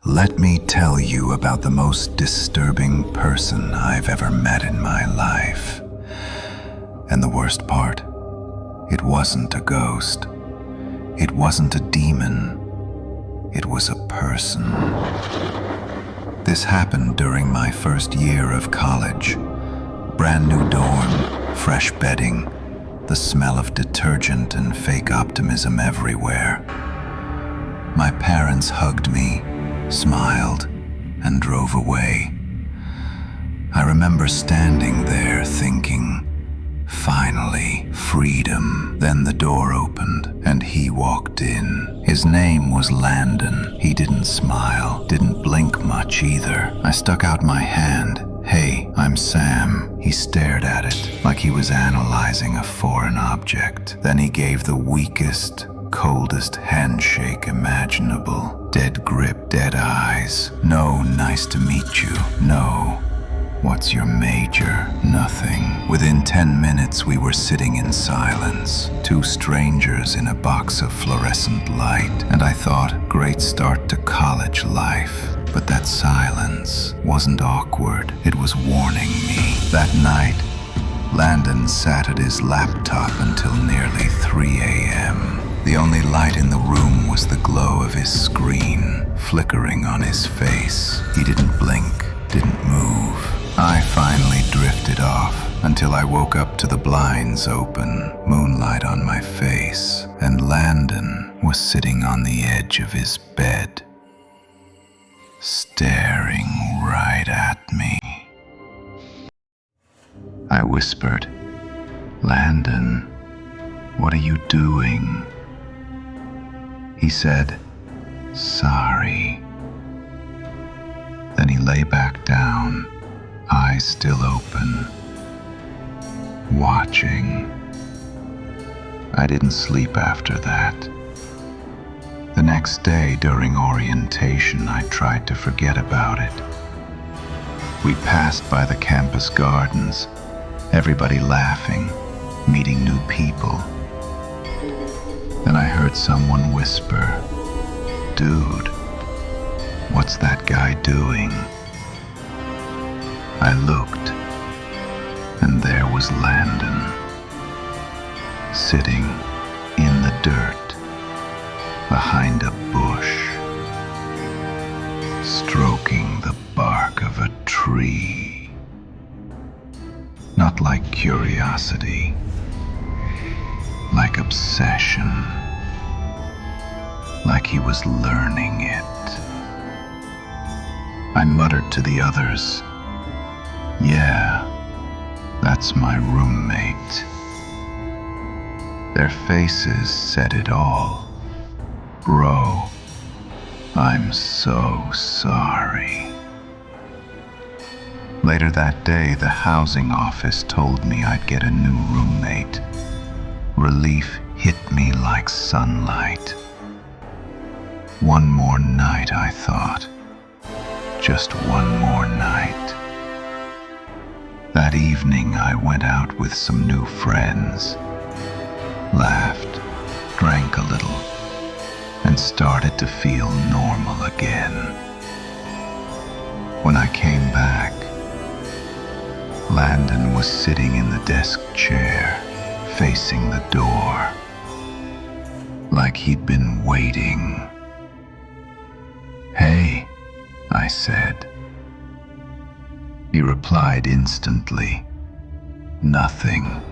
Let me tell you about the most disturbing person I've ever met in my life. And the worst part, it wasn't a ghost. It wasn't a demon. It was a person. This happened during my first year of college. Brand new dorm, fresh bedding, the smell of detergent and fake optimism everywhere. My parents hugged me, smiled, and drove away. I remember standing there thinking, finally, freedom. Then the door opened, and he walked in. His name was Landon. He didn't smile, didn't blink much either. I stuck out my hand. "Hey, I'm Sam." He stared at it, like he was analyzing a foreign object. Then he gave the weakest, coldest handshake imaginable. Dead grip, dead eyes. "No, nice to meet you." "No. What's your major?" "Nothing." Within 10 minutes, we were sitting in silence, two strangers in a box of fluorescent light, and I thought, great start to college life. But that silence wasn't awkward. It was warning me. That night, Landon sat at his laptop until nearly 3 a.m. The only light in the room was the glow of his screen, flickering on his face. He didn't blink, didn't move. I finally drifted off until I woke up to the blinds open, moonlight on my face, and Landon was sitting on the edge of his bed, staring right at me. I whispered, "Landon, what are you doing?" He said, "Sorry." Then he lay back down, eyes still open, watching. I didn't sleep after that. The next day during orientation, I tried to forget about it. We passed by the campus gardens, everybody laughing, meeting new people. Then I heard someone whisper, "Dude, what's that guy doing?" I looked, and there was Landon, sitting in the dirt behind a bush, stroking the bark of a tree. Not like curiosity, like obsession, like he was learning it. I muttered to the others, "Yeah, that's my roommate." Their faces said it all. "Bro, I'm so sorry." Later that day, the housing office told me I'd get a new roommate. Relief hit me like sunlight. One more night, I thought. Just one more night. That evening, I went out with some new friends, laughed, drank a little, and started to feel normal again. When I came back, Landon was sitting in the desk chair, facing the door, like he'd been waiting. "Hey," I said. He replied instantly, "Nothing,"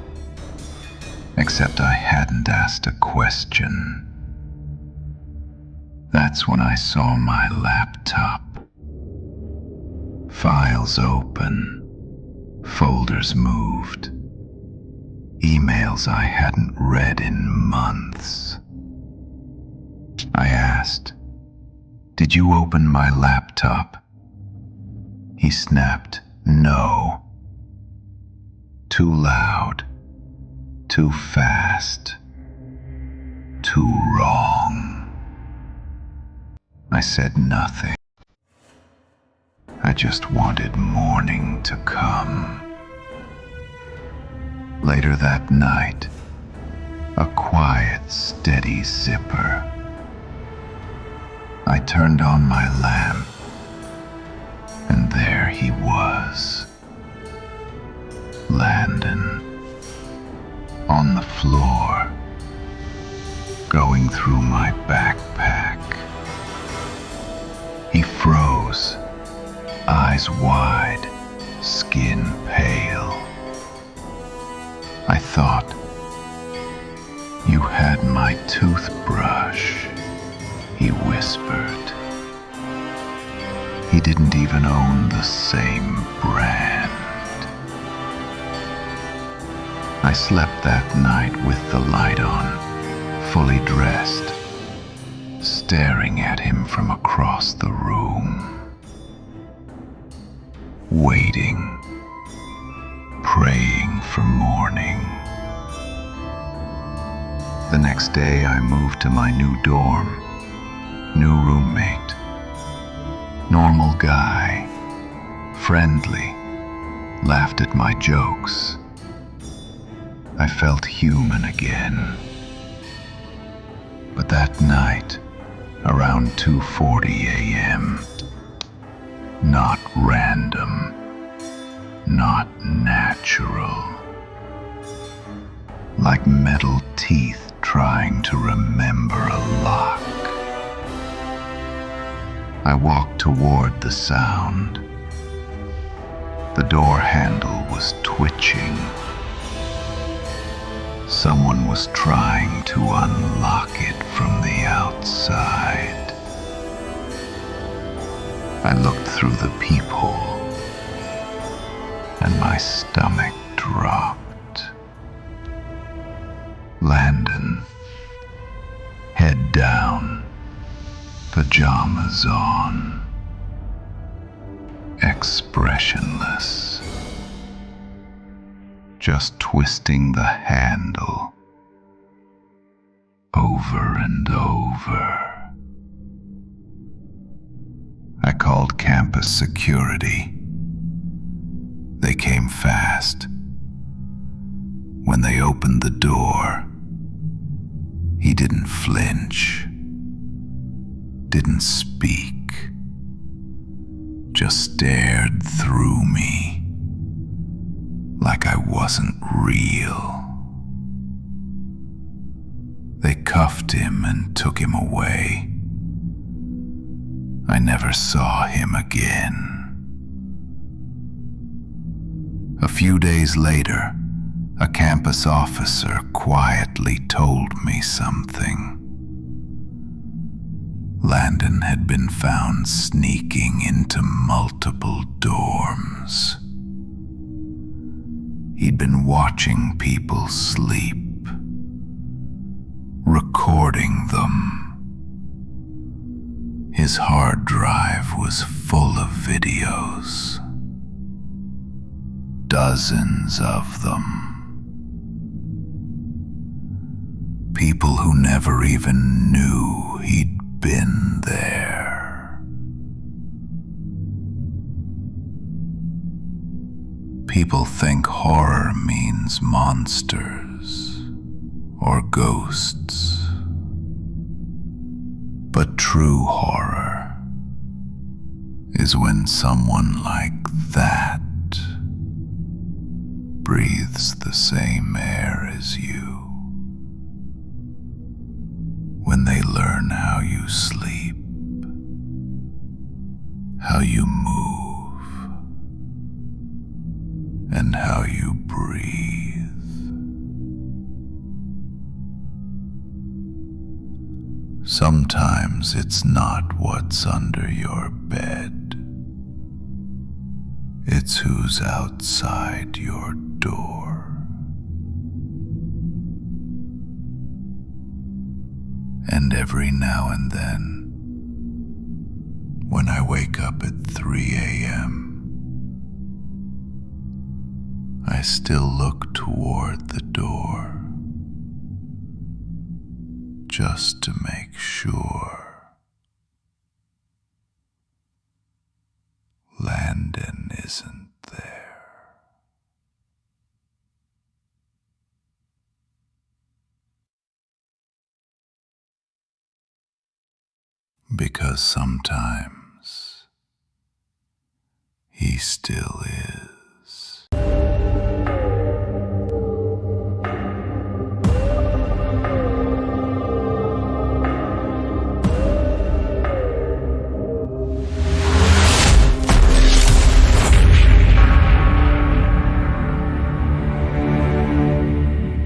except I hadn't asked a question. That's when I saw my laptop. Files open, folders moved, emails I hadn't read in months. I asked, "Did you open my laptop?" He snapped, "No." Too loud, too fast, too wrong. I said nothing. I just wanted morning to come. Later that night, a quiet, steady zipper. I turned on my lamp, and there he was, Landon, on the floor, going through my backpack. He froze, eyes wide, skin pale. I thought, "You had my toothbrush," he whispered. He didn't even own the same brand. I slept that night with the light on, fully dressed, staring at him from across the room, waiting, praying for morning. The next day I moved to my new dorm, new roommate, normal guy, friendly, laughed at my jokes. I felt human again. But that night, around 2:40 a.m., not random, not natural, like metal teeth trying to remember a lock. I walked toward the sound. The door handle was twitching. Someone was trying to unlock it from the outside. I looked through the peephole, and my stomach dropped. Landon, head down, pajamas on, expressionless, just twisting the handle over and over. I called campus security. They came fast. When they opened the door, he didn't flinch, didn't speak, just stared through me like I wasn't real. They cuffed him and took him away. I never saw him again. A few days later, a campus officer quietly told me something. Landon had been found sneaking into multiple dorms. He'd been watching people sleep, recording them. His hard drive was full of videos, dozens of them. People who never even knew he'd been there. People think horror means monsters or ghosts. But true horror is when someone like that breathes the same air as you. When they learn how you sleep, how you move, and how you breathe. Sometimes it's not what's under your bed. It's who's outside your door. And every now and then, when I wake up at 3 a.m., I still look toward the door, just to make sure Landon isn't there. because sometimes he still is.